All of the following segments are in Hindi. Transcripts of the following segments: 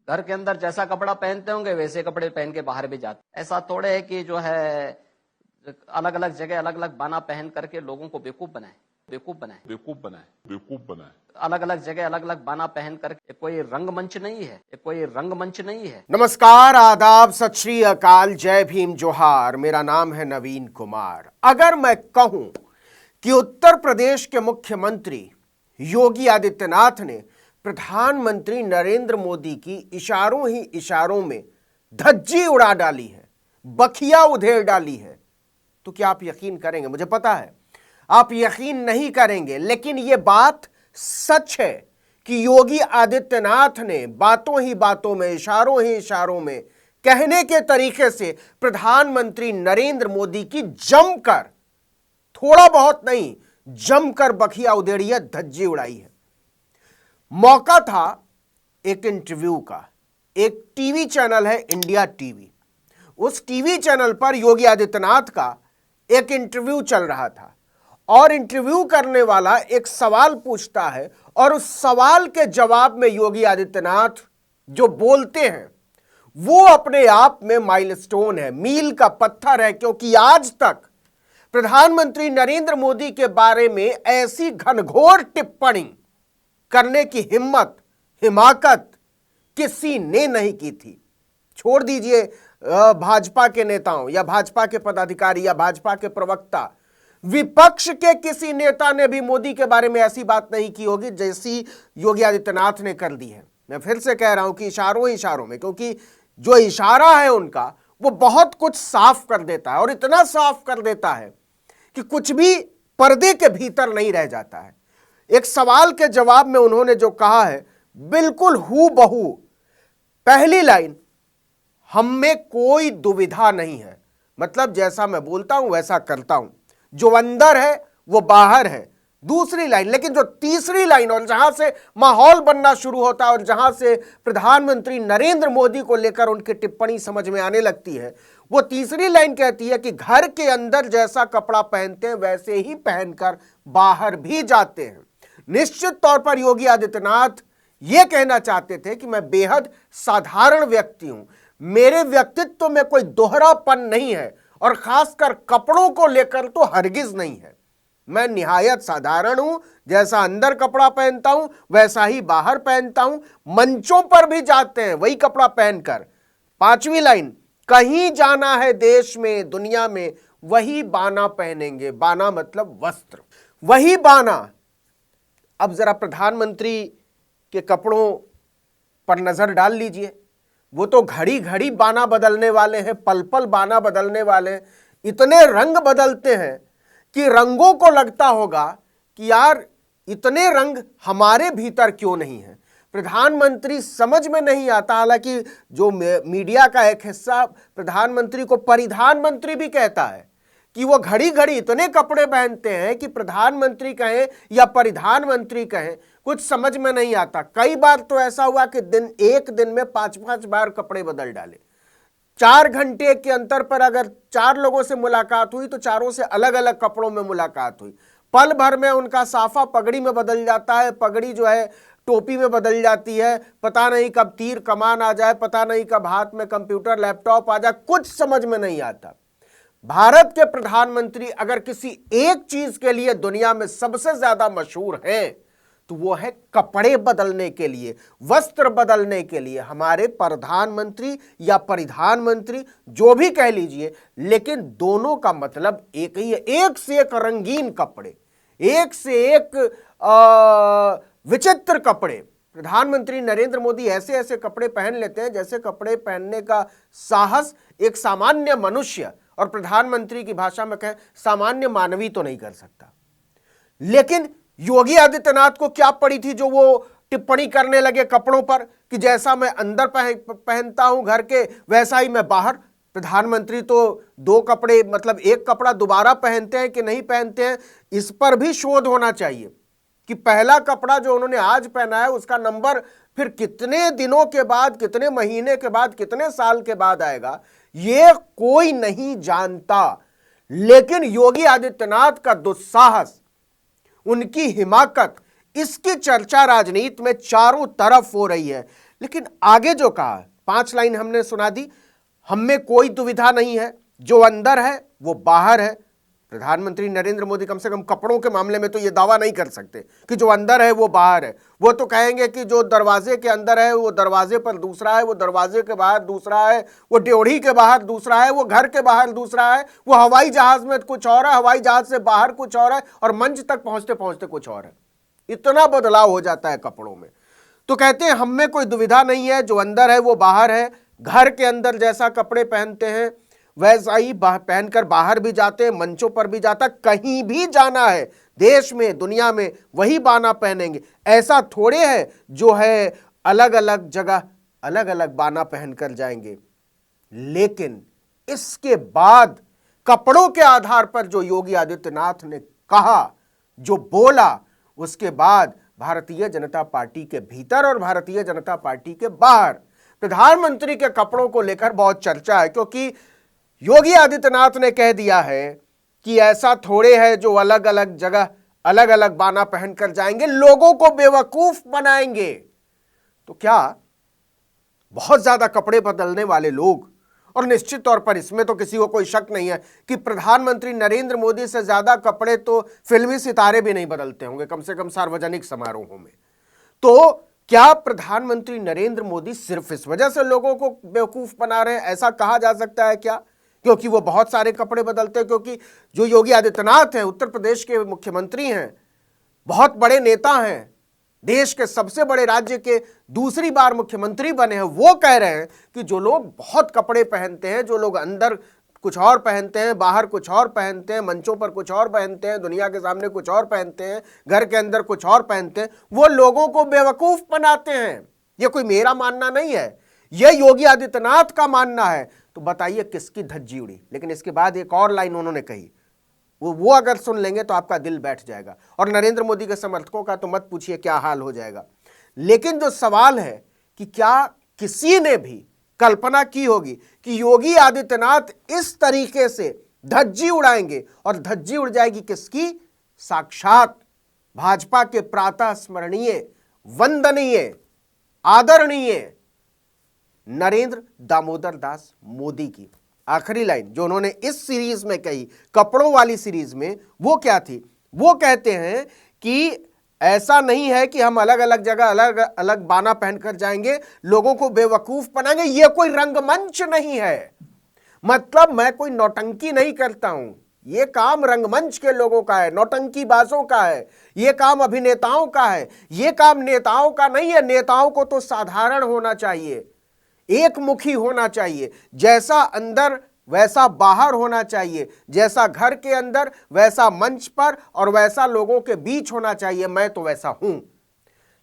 घर के अंदर जैसा कपड़ा पहनते होंगे वैसे कपड़े पहन के बाहर भी जाते। ऐसा थोड़े है कि जो है अलग अलग जगह अलग अलग बाना पहन करके लोगों को बेवकूफ बनाए। अलग अलग जगह अलग अलग बाना पहन करके कोई रंगमंच नहीं है। नमस्कार, आदाब, सत श्री अकाल, जय भीम, जोहार। मेरा नाम है नवीन कुमार। अगर मैं कहूं कि उत्तर प्रदेश के मुख्यमंत्री योगी आदित्यनाथ ने प्रधानमंत्री नरेंद्र मोदी की इशारों ही इशारों में धज्जी उड़ा डाली है, बखिया उधेड़ डाली है, तो क्या आप यकीन करेंगे? मुझे पता है आप यकीन नहीं करेंगे, लेकिन यह बात सच है कि योगी आदित्यनाथ ने बातों ही बातों में, इशारों ही इशारों में, कहने के तरीके से प्रधानमंत्री नरेंद्र मोदी की जमकर, थोड़ा बहुत नहीं, जमकर बखिया उधेड़ी है, धज्जी उड़ाई है। मौका था एक इंटरव्यू का। एक टीवी चैनल है इंडिया टीवी, उस टीवी चैनल पर योगी आदित्यनाथ का एक इंटरव्यू चल रहा था और इंटरव्यू करने वाला एक सवाल पूछता है और उस सवाल के जवाब में योगी आदित्यनाथ जो बोलते हैं वो अपने आप में माइलस्टोन है, मील का पत्थर है, क्योंकि आज तक प्रधानमंत्री नरेंद्र मोदी के बारे में ऐसी घनघोर टिप्पणी करने की हिम्मत, हिमाकत किसी ने नहीं की थी। छोड़ दीजिए भाजपा के नेताओं या भाजपा के पदाधिकारी या भाजपा के प्रवक्ता, विपक्ष के किसी नेता ने भी मोदी के बारे में ऐसी बात नहीं की होगी जैसी योगी आदित्यनाथ ने कर दी है। मैं फिर से कह रहा हूं कि इशारों ही इशारों में, क्योंकि जो इशारा है उनका वो बहुत कुछ साफ कर देता है और इतना साफ कर देता है कि कुछ भी पर्दे के भीतर नहीं रह जाता है। एक सवाल के जवाब में उन्होंने जो कहा है बिल्कुल हूबहू, पहली लाइन, हम में कोई दुविधा नहीं है, मतलब जैसा मैं बोलता हूं वैसा करता हूं, जो अंदर है वो बाहर है। दूसरी लाइन, लेकिन जो तीसरी लाइन और जहां से माहौल बनना शुरू होता है और जहां से प्रधानमंत्री नरेंद्र मोदी को लेकर उनकी टिप्पणी समझ में आने लगती है, वो तीसरी लाइन कहती है कि घर के अंदर जैसा कपड़ा पहनते हैं वैसे ही पहनकर बाहर भी जाते हैं। निश्चित तौर पर योगी आदित्यनाथ यह कहना चाहते थे कि मैं बेहद साधारण व्यक्ति हूं, मेरे व्यक्तित्व में कोई दोहरापन नहीं है और खासकर कपड़ों को लेकर तो हरगिज नहीं है। मैं निहायत साधारण हूं, जैसा अंदर कपड़ा पहनता हूं वैसा ही बाहर पहनता हूं, मंचों पर भी जाते हैं वही कपड़ा पहनकर। पांचवी लाइन, कहीं जाना है देश में दुनिया में वही बाना पहनेंगे, बाना मतलब वस्त्र, वही बाना। अब जरा प्रधानमंत्री के कपड़ों पर नजर डाल लीजिए, वो तो घड़ी घड़ी बाना बदलने वाले हैं, पल पल बाना बदलने वाले हैं, इतने रंग बदलते हैं कि रंगों को लगता होगा कि यार इतने रंग हमारे भीतर क्यों नहीं है। प्रधानमंत्री समझ में नहीं आता, हालांकि जो मीडिया का एक हिस्सा प्रधानमंत्री को परिधान मंत्री भी कहता है कि वो घड़ी घड़ी इतने कपड़े पहनते हैं कि प्रधानमंत्री कहें या परिधान मंत्री कहें कुछ समझ में नहीं आता। कई बार तो ऐसा हुआ कि एक दिन में 5-5 बार कपड़े बदल डाले। 4 घंटे के अंतर पर अगर 4 लोगों से मुलाकात हुई तो चारों से अलग अलग कपड़ों में मुलाकात हुई। पल भर में उनका साफा पगड़ी में बदल जाता है, पगड़ी जो है टोपी में बदल जाती है, पता नहीं कब तीर कमान आ जाए, पता नहीं कब हाथ में कंप्यूटर लैपटॉप आ जाए, कुछ समझ में नहीं आता। भारत के प्रधानमंत्री अगर किसी एक चीज के लिए दुनिया में सबसे ज्यादा मशहूर हैं तो वो है कपड़े बदलने के लिए, वस्त्र बदलने के लिए। हमारे प्रधानमंत्री या परिधान मंत्री जो भी कह लीजिए, लेकिन दोनों का मतलब एक ही है, एक से एक रंगीन कपड़े, एक से एक विचित्र कपड़े। प्रधानमंत्री नरेंद्र मोदी ऐसे ऐसे कपड़े पहन लेते हैं जैसे कपड़े पहनने का साहस एक सामान्य मनुष्य, और प्रधानमंत्री की भाषा में कहें सामान्य मानवी तो नहीं कर सकता। लेकिन योगी आदित्यनाथ को क्या पड़ी थी जो वो टिप्पणी करने लगे कपड़ों पर कि जैसा मैं अंदर पहनता हूं घर के वैसा ही मैं बाहर। प्रधानमंत्री तो 2 कपड़े मतलब एक कपड़ा दोबारा पहनते हैं कि नहीं पहनते हैं, इस पर भी शोध होना चाहिए कि पहला कपड़ा जो उन्होंने आज पहना है उसका नंबर फिर कितने दिनों के बाद, कितने महीने के बाद, कितने साल के बाद आएगा, ये कोई नहीं जानता। लेकिन योगी आदित्यनाथ का दुस्साहस, उनकी हिमाकत, इसकी चर्चा राजनीति में चारों तरफ हो रही है। लेकिन आगे जो कहा, 5 लाइन हमने सुना दी, हम में कोई दुविधा नहीं है, जो अंदर है वो बाहर है। प्रधानमंत्री नरेंद्र मोदी कम से कम कपड़ों के मामले में तो ये दावा नहीं कर सकते कि जो अंदर है वो बाहर है। वो तो कहेंगे कि जो दरवाजे के अंदर है वो दरवाजे पर दूसरा है, वो दरवाजे के बाहर दूसरा है, वो ड्योढ़ी के बाहर दूसरा है, वो घर के बाहर दूसरा है, वो हवाई जहाज में कुछ और है, हवाई जहाज से बाहर कुछ और है, और मंच तक पहुंचते पहुंचते कुछ और है। इतना बदलाव हो जाता है कपड़ों में। तो कहते हैं हम में कोई दुविधा नहीं है, जो अंदर है वो बाहर है। घर के अंदर जैसा कपड़े पहनते हैं वैसा ही पहनकर बाहर भी जाते हैं, मंचों पर भी जाता, कहीं भी जाना है देश में दुनिया में वही बाना पहनेंगे। ऐसा थोड़े है जो है अलग अलग जगह अलग अलग बाना पहनकर जाएंगे। लेकिन इसके बाद कपड़ों के आधार पर जो योगी आदित्यनाथ ने कहा, जो बोला, उसके बाद भारतीय जनता पार्टी के भीतर और भारतीय जनता पार्टी के बाहर प्रधानमंत्री के कपड़ों को लेकर बहुत चर्चा है, क्योंकि योगी आदित्यनाथ ने कह दिया है कि ऐसा थोड़े है जो अलग अलग जगह अलग अलग बाना पहनकर जाएंगे, लोगों को बेवकूफ बनाएंगे। तो क्या बहुत ज्यादा कपड़े बदलने वाले लोग, और निश्चित तौर पर इसमें तो किसी को कोई शक नहीं है कि प्रधानमंत्री नरेंद्र मोदी से ज्यादा कपड़े तो फिल्मी सितारे भी नहीं बदलते होंगे, कम से कम सार्वजनिक समारोहों में। तो क्या प्रधानमंत्री नरेंद्र मोदी सिर्फ इस वजह से लोगों को बेवकूफ बना रहे हैं, ऐसा कहा जा सकता है क्या? क्योंकि वो बहुत सारे कपड़े बदलते हैं। क्योंकि जो योगी आदित्यनाथ हैं, उत्तर प्रदेश के मुख्यमंत्री हैं, बहुत बड़े नेता हैं, देश के सबसे बड़े राज्य के दूसरी बार मुख्यमंत्री बने हैं, वो कह रहे हैं कि जो लोग बहुत कपड़े पहनते हैं, जो लोग अंदर कुछ और पहनते हैं, बाहर कुछ और पहनते हैं, मंचों पर कुछ और पहनते हैं, दुनिया के सामने कुछ और पहनते हैं, घर के अंदर कुछ और पहनते हैं, वो लोगों को बेवकूफ बनाते हैं। ये कोई मेरा मानना नहीं है, यह योगी आदित्यनाथ का मानना है। तो बताइए किसकी धज्जी उड़ी? लेकिन इसके बाद एक और लाइन उन्होंने कही, वो अगर सुन लेंगे तो आपका दिल बैठ जाएगा, और नरेंद्र मोदी के समर्थकों का तो मत पूछिए क्या हाल हो जाएगा। लेकिन जो सवाल है कि क्या किसी ने भी कल्पना की होगी कि योगी आदित्यनाथ इस तरीके से धज्जी उड़ाएंगे, और धज्जी उड़ जाएगी किसकी? साक्षात भाजपा के प्रातः स्मरणीय, वंदनीय, आदरणीय नरेंद्र दामोदर दास मोदी की। आखिरी लाइन जो उन्होंने इस सीरीज में कही, कपड़ों वाली सीरीज में, वो क्या थी? वो कहते हैं कि ऐसा नहीं है कि हम अलग अलग जगह अलग अलग बाना पहनकर जाएंगे, लोगों को बेवकूफ बनाएंगे। ये कोई रंगमंच नहीं है, मतलब मैं कोई नौटंकी नहीं करता हूं, ये काम रंगमंच के लोगों का है, नौटंकीबाजों का है, ये काम अभिनेताओं का है, ये काम नेताओं का नहीं है। नेताओं को तो साधारण होना चाहिए, एक मुखी होना चाहिए, जैसा अंदर वैसा बाहर होना चाहिए, जैसा घर के अंदर वैसा मंच पर और वैसा लोगों के बीच होना चाहिए। मैं तो वैसा हूं।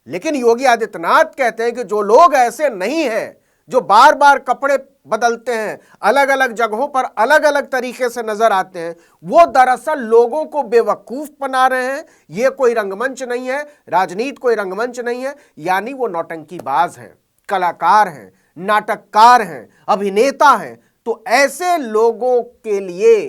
लेकिन योगी आदित्यनाथ कहते हैं कि जो लोग ऐसे नहीं हैं, जो बार बार कपड़े बदलते हैं, अलग अलग जगहों पर अलग अलग तरीके से नजर आते हैं, वो दरअसल लोगों को बेवकूफ बना रहे हैं। ये कोई रंगमंच नहीं है, राजनीति कोई रंगमंच नहीं है, यानी वो नौटंकीबाज हैं, कलाकार हैं, नाटककार हैं, अभिनेता हैं। तो ऐसे लोगों के लिए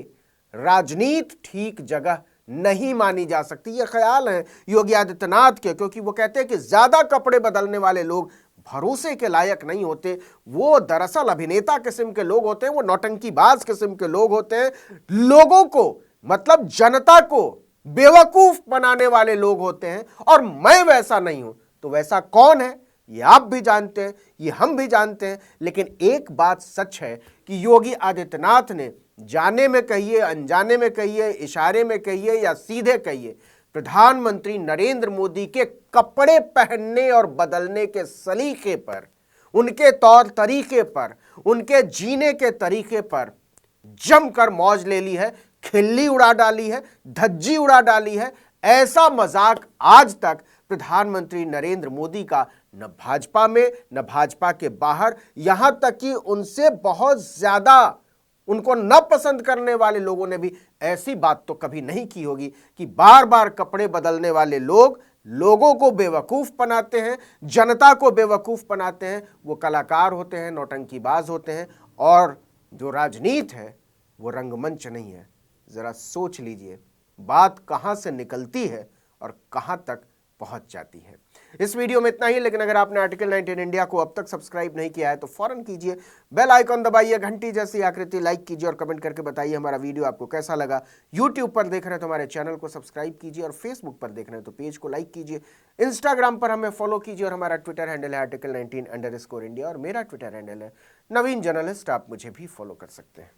राजनीति ठीक जगह नहीं मानी जा सकती। ये ख्याल है योगी आदित्यनाथ के, क्योंकि वो कहते हैं कि ज्यादा कपड़े बदलने वाले लोग भरोसे के लायक नहीं होते, वो दरअसल अभिनेता किस्म के लोग होते हैं, वो नौटंकीबाज किस्म के लोग होते हैं, लोगों को मतलब जनता को बेवकूफ बनाने वाले लोग होते हैं। और मैं वैसा नहीं हूं। तो वैसा कौन है? ये आप भी जानते हैं, ये हम भी जानते हैं। लेकिन एक बात सच है कि योगी आदित्यनाथ ने जाने में कहिए, अनजाने में कहिए, इशारे में कहिए या सीधे कहिए, प्रधानमंत्री नरेंद्र मोदी के कपड़े पहनने और बदलने के सलीके पर, उनके तौर तरीके पर, उनके जीने के तरीके पर जमकर मौज ले ली है, खिल्ली उड़ा डाली है, धज्जी उड़ा डाली है। ऐसा मजाक आज तक प्रधानमंत्री नरेंद्र मोदी का न भाजपा में न भाजपा के बाहर, यहां तक कि उनसे बहुत ज्यादा उनको न पसंद करने वाले लोगों ने भी ऐसी बात तो कभी नहीं की होगी कि बार बार कपड़े बदलने वाले लोग लोगों को बेवकूफ बनाते हैं, जनता को बेवकूफ बनाते हैं। वो कलाकार होते हैं, नौटंकीबाज होते हैं। और जो राजनीति है वो रंगमंच नहीं है। जरा सोच लीजिए बात कहां से निकलती है और कहां तक पहुंच जाती है। इस वीडियो में इतना ही, लेकिन अगर आपने आर्टिकल 19 इंडिया को अब तक सब्सक्राइब नहीं किया है तो फौरन कीजिए, बेल आइकॉन दबाइए, घंटी जैसी आकृति लाइक कीजिए और कमेंट करके बताइए हमारा वीडियो आपको कैसा लगा। यूट्यूब पर देख रहे हैं तो हमारे चैनल को सब्सक्राइब कीजिए और फेसबुक पर देख रहे हैं तो पेज को लाइक कीजिए। इंस्टाग्राम पर हमें फॉलो कीजिए और हमारा ट्विटर हैंडल है article19_India और मेरा ट्विटर हैंडल है नवीन जर्नलिस्ट। आप मुझे भी फॉलो कर सकते हैं।